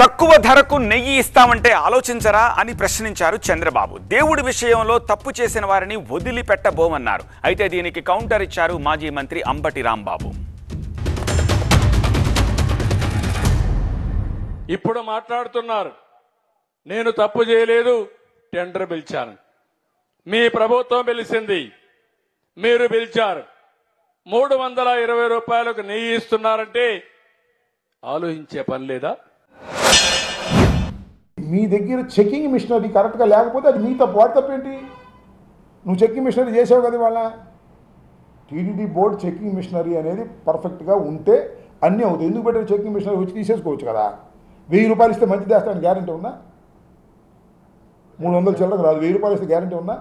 తక్కువ ధరకు నెయ్యి ఇస్తామంటే ఆలోచించరా అని ప్రశ్నించారు చంద్రబాబు. దేవుడి విషయంలో తప్పు చేసిన వారిని వదిలిపెట్టబోమన్నారు. అయితే దీనికి కౌంటర్ ఇచ్చారు మాజీ మంత్రి అంబటి రాంబాబు. ఇప్పుడు మాట్లాడుతున్నారు, నేను తప్పు చేయలేదు, టెండర్ పిలిచాను, మీ ప్రభుత్వం పిలిచింది, మీరు పిలిచారు, 320 రూపాయలకు నెయ్యి ఇస్తున్నారంటే ఆలోచించే పని లేదా? మీ దగ్గర చెకింగ్ మిషనరీ కరెక్ట్గా లేకపోతే అది మీ తప్పు. వాడి తప్పేంటి? నువ్వు చెకింగ్ మిషనరీ చేసావు కదా. వాళ్ళ టీటీడీ బోర్డు చెకింగ్ మిషనరీ అనేది పర్ఫెక్ట్గా ఉంటే అన్నీ అవుతాయి. ఎందుకు పెట్టారు? చెకింగ్ మిషనరీ వచ్చి తీసేసుకోవచ్చు కదా. 1000 రూపాయలు ఇస్తే మంచి చేస్తాను గ్యారంటీ ఉందా? 300 చిల్లరకు రాదు. 1000 రూపాయలు ఇస్తే గ్యారంటీ ఉందా?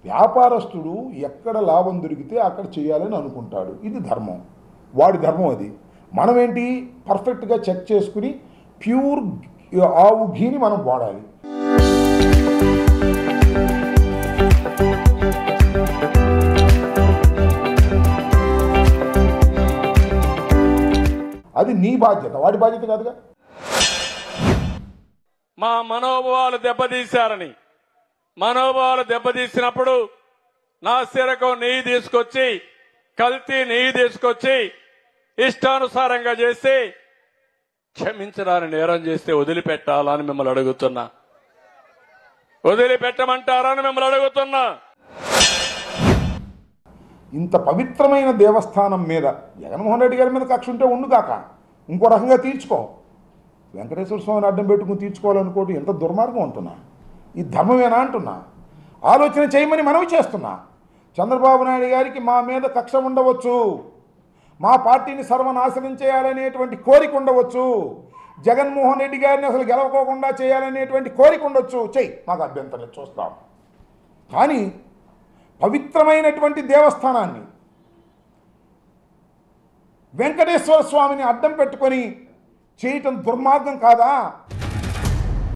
వ్యాపారస్తుడు ఎక్కడ లాభం దొరికితే అక్కడ చేయాలని అనుకుంటాడు. ఇది ధర్మం, వాడి ధర్మం అది. మనమేంటి, పర్ఫెక్ట్గా చెక్ చేసుకుని ప్యూర్ ఆవు ఘీని మనం వాడాలి. అది నీ బాధ్యత, వాడి బాధ్యత కాదుగా. మా మనోభావాలు దెబ్బతీశారని, మనోభావాలు దెబ్బతీసినప్పుడు నాసిరకం నెయ్యి తీసుకొచ్చి, కల్తీ నెయ్యి తీసుకొచ్చి ఇష్టానుసారంగా చేసి క్షమించడాన్ని నేరం చేస్తే వదిలిపెట్టాలని మిమ్మల్ని అడుగుతున్నా. వదిలిపెట్టమంటారని మిమ్మల్ని అడుగుతున్నా. ఇంత పవిత్రమైన దేవస్థానం మీద జగన్మోహన్ రెడ్డి గారి మీద కక్ష ఉంటే ఉండు కాక, ఇంకో రకంగా తీర్చుకో. వెంకటేశ్వర స్వామిని అడ్డం పెట్టుకుని తీర్చుకోవాలనుకోవడం ఎంత దుర్మార్గం అంటున్నా. ఈ ధర్మమేనా అంటున్నా. ఆలోచన చేయమని మనవి చేస్తున్నా. చంద్రబాబు నాయుడు గారికి మా మీద కక్ష ఉండవచ్చు, మా పార్టీని సర్వనాశనం చేయాలనేటువంటి కోరిక ఉండవచ్చు, జగన్మోహన్ రెడ్డి గారిని అసలు గెలవకోకుండా చేయాలనేటువంటి కోరిక ఉండొచ్చు. చెయ్యి, మాకు అభ్యంతరం చూస్తాం. కానీ పవిత్రమైనటువంటి దేవస్థానాన్ని వెంకటేశ్వర స్వామిని అడ్డం పెట్టుకొని చేయటం దుర్మార్గం కాదా?